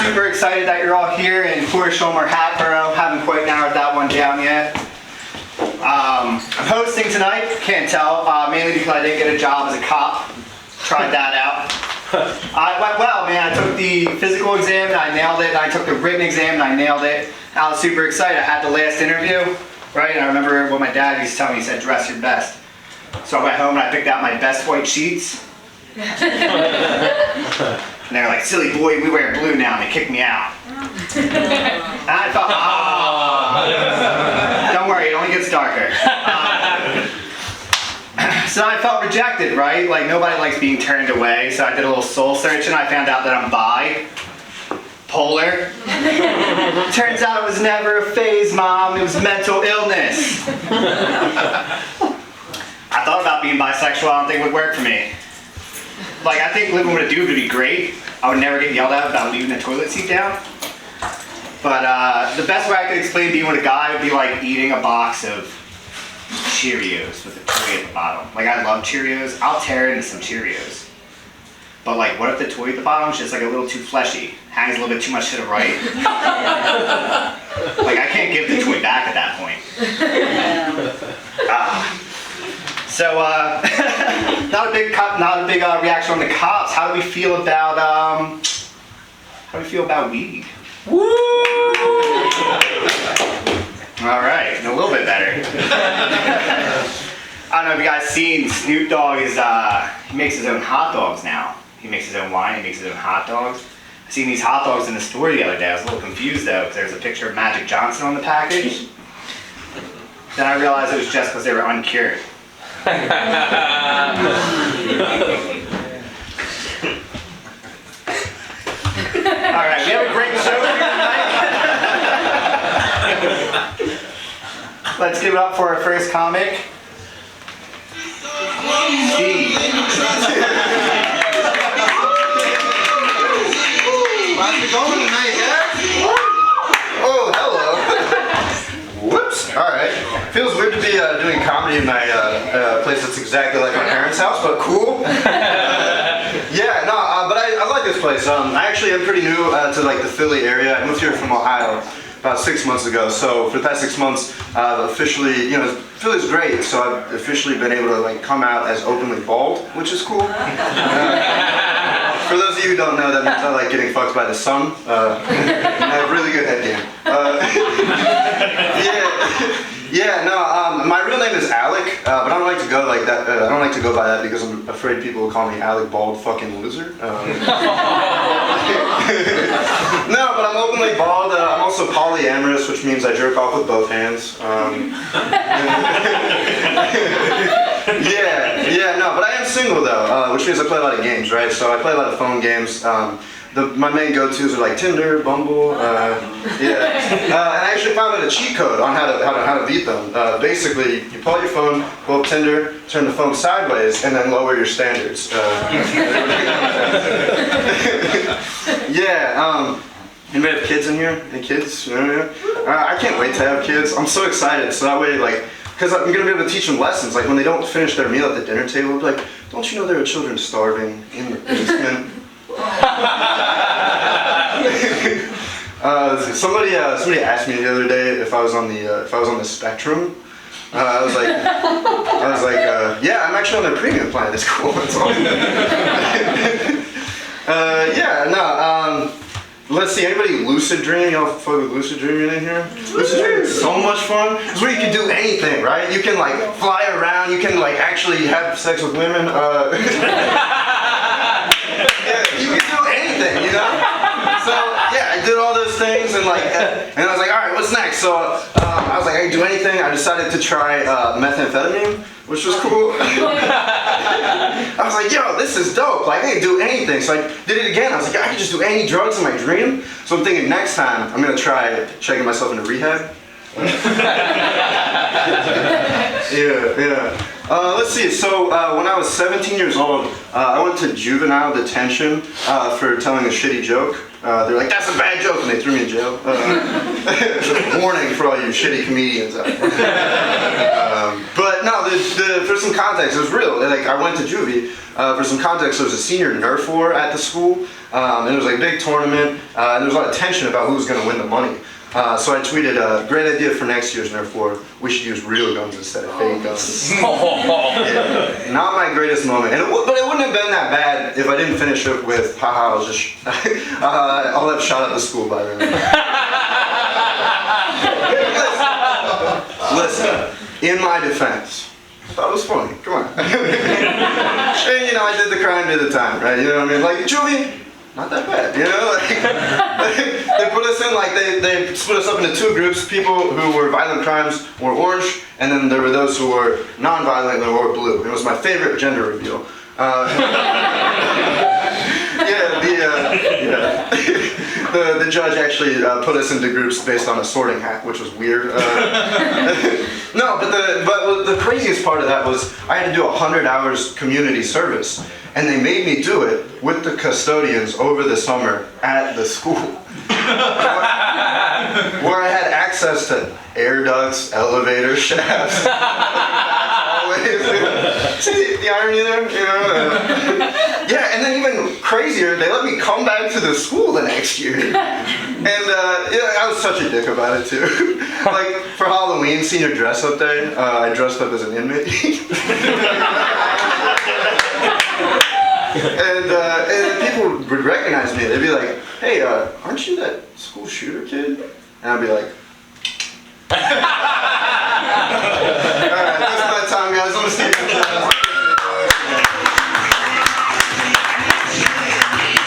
super excited that you're all here in Horsham or Hatboro. Haven't quite narrowed that one down yet. I'm hosting tonight, can't tell, mainly because I didn't get a job as a cop. Tried that out. I went well, man. I took the physical exam and I nailed it, and I took the written exam and I nailed it. I was super excited. I had the last interview, right? And I remember what my dad used to tell me, he said, dress your best. So I went home and I picked out my best white sheets. And they were like, silly boy, we wear blue now, and they kicked me out. And I thought, don't worry, it only gets darker. So I felt rejected, right? Like, nobody likes being turned away, so I did a little soul search and I found out that I'm bipolar. Turns out it was never a phase, Mom, it was mental illness. I thought about being bisexual, I don't think it would work for me. Like, I think living with a dude would be great. I would never get yelled at about leaving the toilet seat down. But the best way I could explain being with a guy would be like eating a box of Cheerios with a toy at the bottom. Like, I love Cheerios. I'll tear into some Cheerios. But like, what if the toy at the bottom is just like a little too fleshy? Hangs a little bit too much to the right? Like, I can't give the toy back at that point. So, not a big reaction on the cops. How do we feel about weed? Woo! All right, a little bit better. I don't know if you guys seen Snoop Dogg is he makes his own hot dogs now. He makes his own wine. He makes his own hot dogs. I seen these hot dogs in the store the other day. I was a little confused though because there's a picture of Mcjones on the package. Then I realized it was just because they were uncured. Alright, we have a great show here tonight. Let's give it up for our first comic, Steve. How's it going tonight, guys? Oh, hello. Whoops. Alright. Feels weird to be doing comedy in my place that's exactly like my parents' house, but cool. Yeah, no, but I like this place. I actually am pretty new to like the Philly area. I moved here from Ohio about 6 months ago. So for the past 6 months, officially, you know, Philly's great. So I've officially been able to like come out as openly bald, which is cool. For those of you who don't know, that means I like getting fucked by the sun. I have really good head game. My real name is Alec, but I don't like to go like that. I don't like to go by that because I'm afraid people will call me Alec Bald fucking loser. No, but I'm openly bald. I'm also polyamorous, which means I jerk off with both hands. But I am single though, which means I play a lot of games, right? So I play a lot of phone games. My main go-tos are like Tinder, Bumble, and I actually found out a cheat code on how to beat them. Basically, you pull out your phone, pull up Tinder, turn the phone sideways, and then lower your standards. Anybody have kids in here? Any kids? I can't wait to have kids. I'm so excited. So that way, like, because I'm going to be able to teach them lessons. Like, when they don't finish their meal at the dinner table, I'll be like, don't you know there are children starving in the basement? Somebody asked me the other day if I was on the spectrum. I was like, yeah, I'm actually on the premium plan. It's cool. It's all. Let's see. Anybody lucid dream? Y'all fuck with lucid dreaming in here? Lucid dreaming is so much fun. It's where you can do anything, right? You can like fly around. You can like actually have sex with women. You can do anything, you know? So yeah, I did all those things and I was like, all right, what's next? So I was like, I can do anything. I decided to try methamphetamine, which was cool. I was like, yo, this is dope. Like, I can do anything. So I did it again. I was like, I can just do any drugs in my dream. So I'm thinking next time I'm gonna try checking myself into rehab. Let's see, so when I was 17 years old, I went to juvenile detention for telling a shitty joke. They're like, that's a bad joke, and they threw me in jail. Warning for all you shitty comedians out there. But no, for some context, it was real. Like, I went to juvie. For some context, there was a senior Nerf war at the school, and it was like a big tournament, and there was a lot of tension about who was going to win the money. So I tweeted, great idea for next year's Nerf war, we should use real guns instead of fake guns. Yeah, not my greatest moment, but it wouldn't have been that bad if I didn't finish it with, haha, I'll just, I'll have shot at the school by then. Listen, in my defense, I thought it was funny, come on. And you know, I did the crime, did the time, right? You know what I mean? Like, juvie, not that bad, you know? Like, they put us in, like, they split us up into two groups. People who were violent crimes were orange, and then there were those who were non-violent and were blue. It was my favorite gender reveal. The judge actually put us into groups based on a sorting hat, which was weird. No, but the craziest part of that was I had to do 100 hours community service, and they made me do it with the custodians over the summer at the school, where I had access to air ducts, elevator shafts. See the irony there? You know? Yeah, and then even crazier, they let me come back to the school the next year. And yeah, I was such a dick about it too. Like, for Halloween, senior dress up day, I dressed up as an inmate. And people would recognize me. They'd be like, hey, aren't you that school shooter kid? And I'd be like, alright, that's my time, guys. I'm gonna see you.